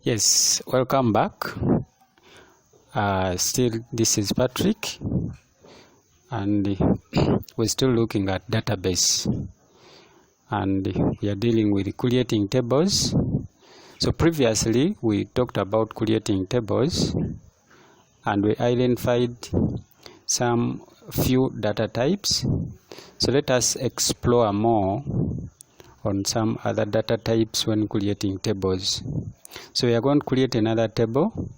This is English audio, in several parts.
Yes, welcome back. Still, this is Patrick, and we're still looking at database, and we are dealing with creating tables. So previously, we talked about creating tables, and we identified some few data types. So let us explore more on some other data types when creating tables. So we are going to create another table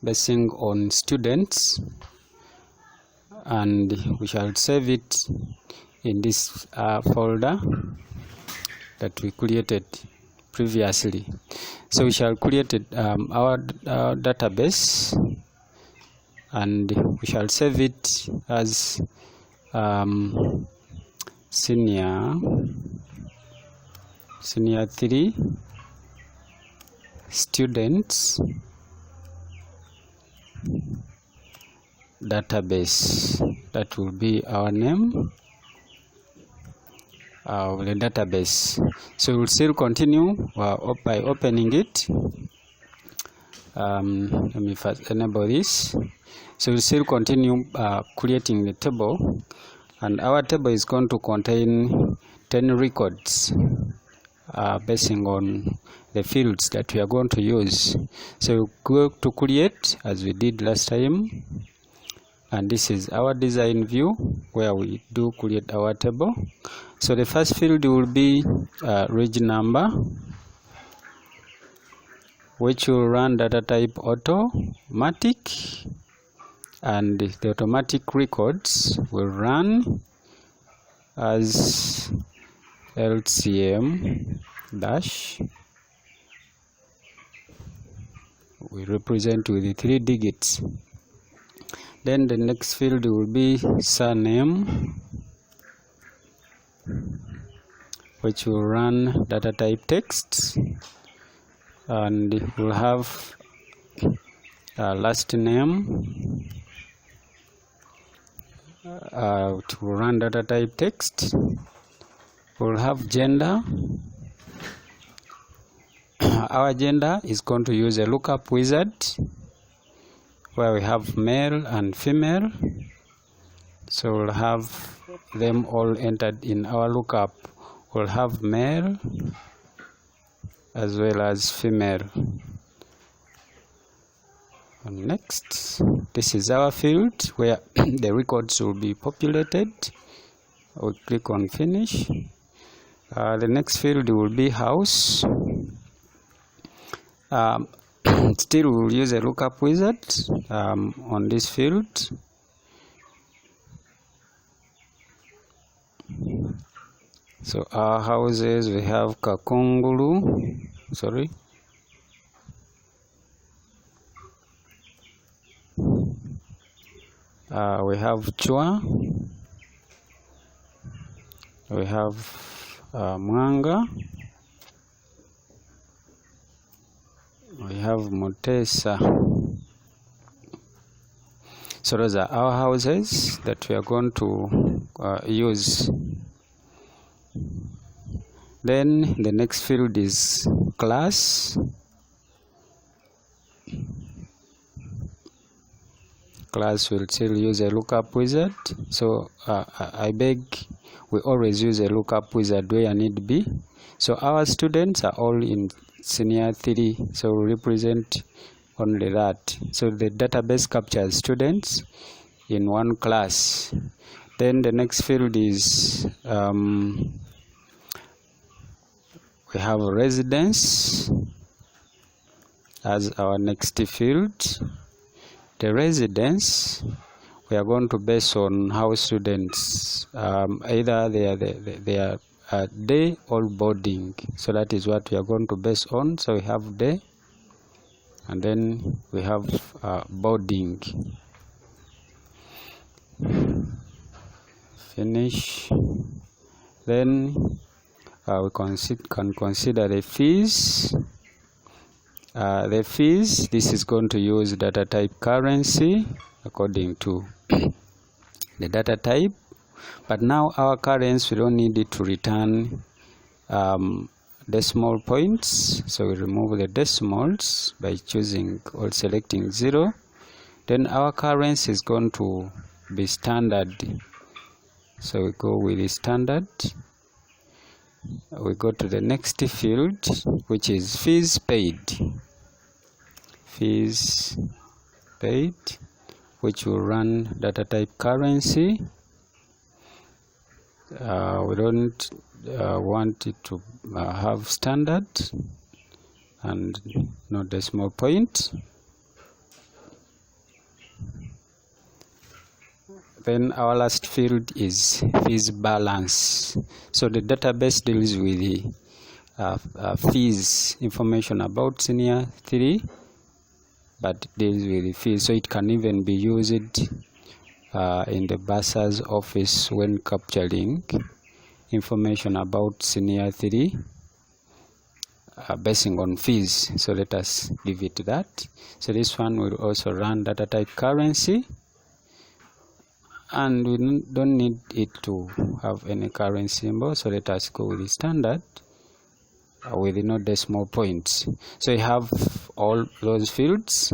basing on students, and we shall save it in this folder that we created previously. So we shall create our database, and we shall save it as senior 3 students database. That will be our name of the database. So we'll still continue by opening it. Let me first enable this. So we'll still continue creating the table, and our table is going to contain 10 records basing on the fields that we are going to use. So go to create as we did last time, and this is our design view where we do create our table. So the first field will be reg number, which will run data type automatic, and the automatic records will run as LCM dash. We represent with the 3 digits. Then the next field will be surname, which will run data type text, and we'll have last name, to run data type text. We'll have gender. Our gender is going to use a lookup wizard where we have male and female. So we'll have them all entered in our lookup. We'll have male as well as female. And next, this is our field where the records will be populated. We'll click on finish. The next field will be house. Still we'll use a lookup wizard on this field. So our houses, we have Kakungulu, we have Chua, we have Mwanga, we have Mutesa. So those are our houses that we are going to use. Then the next field is class. Class will still use a lookup wizard. So I beg, we always use a lookup wizard where need be. So our students are all in senior 3, so we represent only that. So the database captures students in one class. Then the next field is we have residence as our next field. The residence we are going to base on how students either they are day or boarding. So that is what we are going to base on. So we have day, and then we have boarding. Finish. Then we can consider the fees. The fees, this is going to use data type currency according to the data type. But now our currency, we don't need it to return decimal points, so we remove the decimals by choosing or selecting 0. Then our currency is going to be standard, so we go with the standard. We go to the next field, which is fees paid. Fees paid, which will run data type currency. We don't want it to have standard and no decimal point. Then our last field is fees balance. So the database deals with the fees, information about senior 3, but deals with the fees. So it can even be used in the bursar's office when capturing information about senior 3 basing on fees. So let us leave it to that. So this one will also run data type currency, and we don't need it to have any currency symbol, so let us go with the standard with no decimal points. So you have all those fields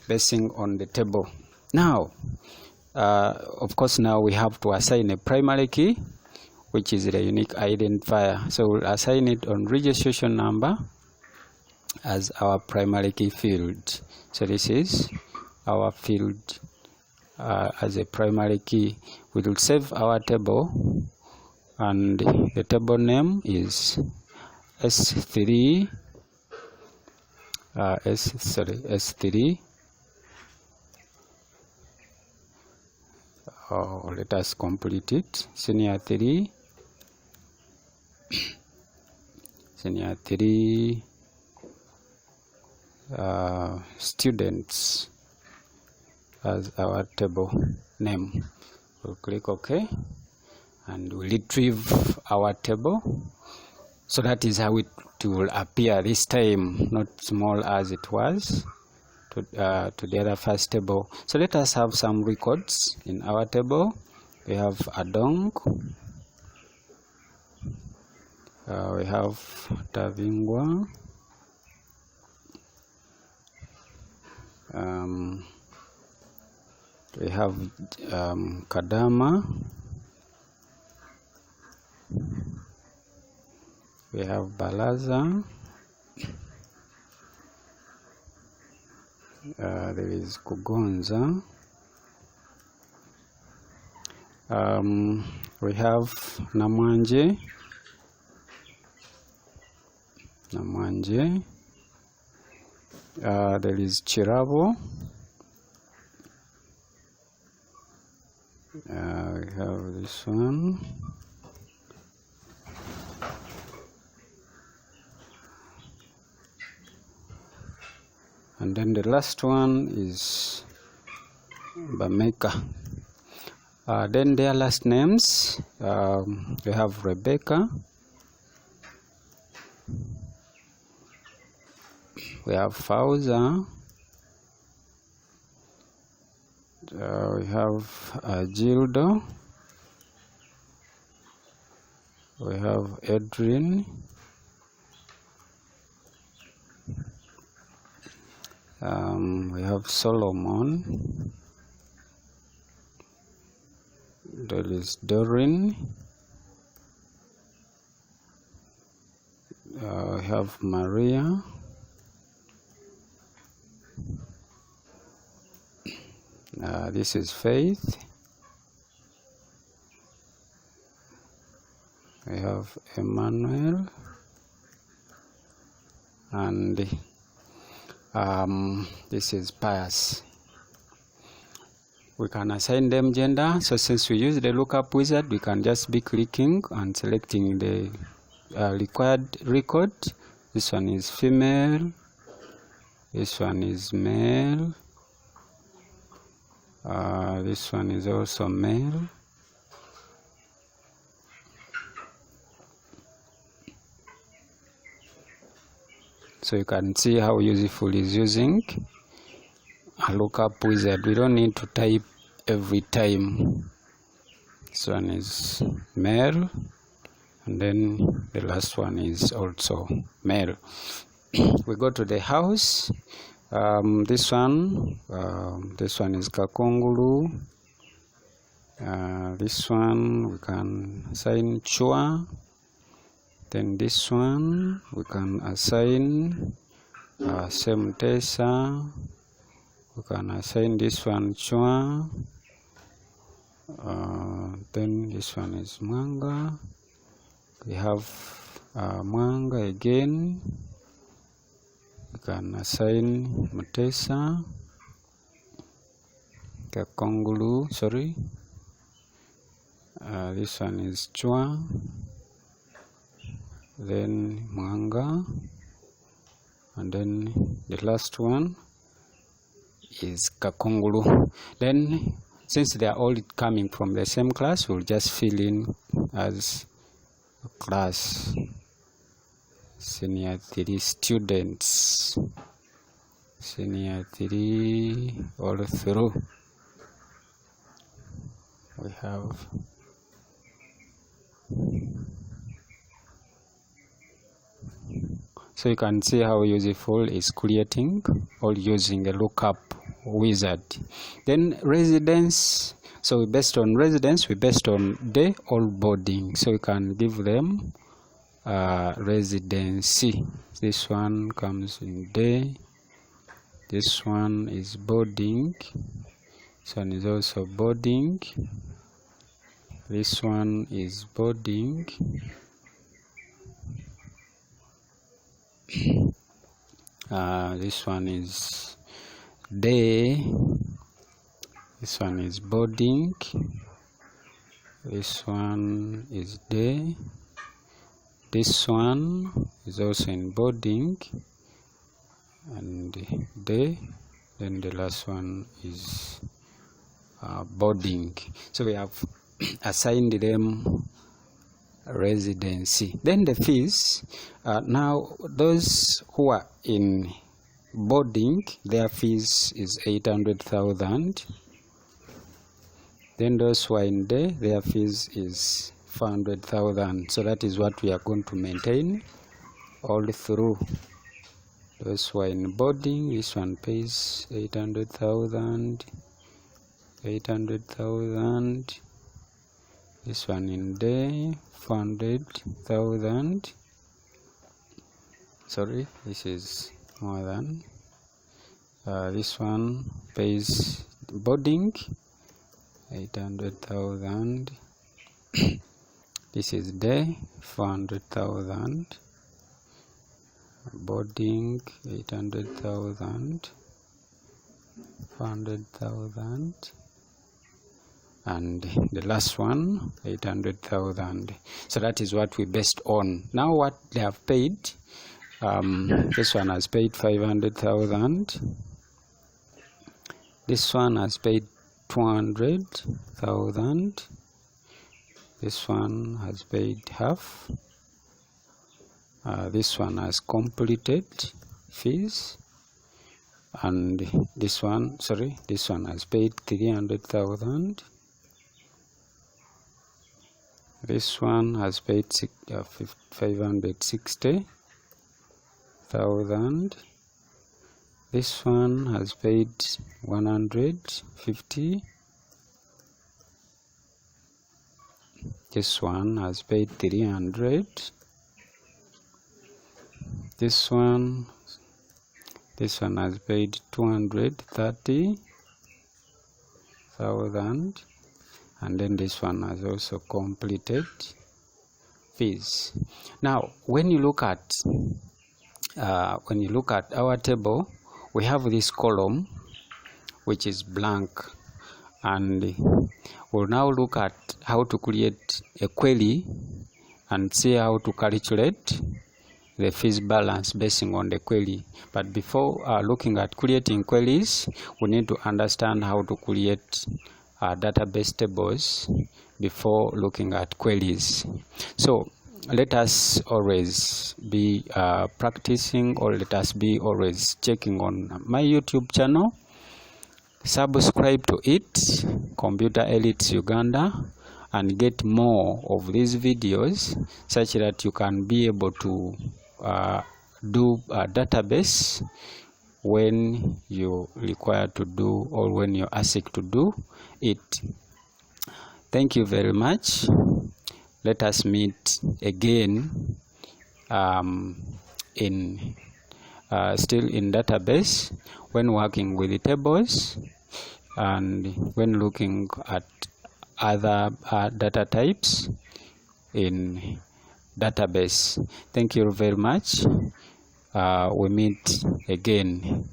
basing on the table. Now of course, now we have to assign a primary key, which is the unique identifier. So we'll assign it on registration number as our primary key field. So this is our field as a primary key. We will save our table, and the table name is S3 S3. Let us complete it. Senior 3 senior 3 students as our table name. We'll click OK, and we'll retrieve our table. So that is how it will appear this time, not small as it was to the other first table. So let us have some records in our table. We have Adong, we have Tavingwa, we have Kadama, we have Balaza, there is Kugonza, we have Namwanje, there is Chirabo, we have this one, and then the last one is Bameka. Then their last names, we have Rebecca, we have Fauza, we have Gildo, we have Edrin, we have Solomon, there is Doreen, we have Maria, this is Faith, we have Emmanuel, and this is Pius. We can assign them gender. So since we use the lookup wizard, we can just be clicking and selecting the required record. This one is female, this one is male, this one is also male, so you can see how useful is using a lookup wizard. We don't need to type every time. This one is male, and then the last one is also male. We go to the house. This one is kakunguru. This one we can assign chua. Then this one we can assign semtesa. We can assign this one chua. Then this one is mwanga. We have mwanga again. We can assign mutesa, kakongulu, sorry. This one is chua. Then mwanga. And then the last one is kakongulu. Then since they are all coming from the same class, we'll just fill in as a class. Senior 3 students. Senior 3 all through. We have so you can see how useful is creating or using a lookup wizard. Then residence. So based on residence, we based on day or boarding. So you can give them residency. This one comes in day. This one is boarding. This one is also boarding. This one is boarding. This one is day. This one is boarding. This one is day. This one is also in boarding and day. Then the last one is boarding. So we have assigned them residency. Then the fees. Now those who are in boarding, their fees is 800,000. Then those who are in day, their fees is 400,000. So that is what we are going to maintain all through. Those who are in boarding, this one pays 800,000. 800,000. This one in day, 400,000. Sorry, this is more than. This one pays boarding, 800,000. This is day, 400,000. Boarding, 800,000. 400,000. And the last one, 800,000. So that is what we based on. Now what they have paid, this one has paid 500,000. This one has paid 200,000. This one has paid half. This one has completed fees. And this one has paid 300,000. This one has paid 560,000. This one has paid 150. This one has paid 300. This one has paid 230,000. And then this one has also completed fees. Now, when you look at our table, we have this column which is blank, and we'll now look at how to create a query and see how to calculate the fees balance based on the query. But before looking at creating queries, we need to understand how to create database tables before looking at queries. So let us always be practicing, or let us be always checking on my YouTube channel. Subscribe to it, Computer Elites Uganda, and get more of these videos, such that you can be able to do a database when you require to do, or when you're asked to do it. Thank you very much. Let us meet again still in database, when working with the tables and when looking at other data types in database. Thank you very much. We meet again.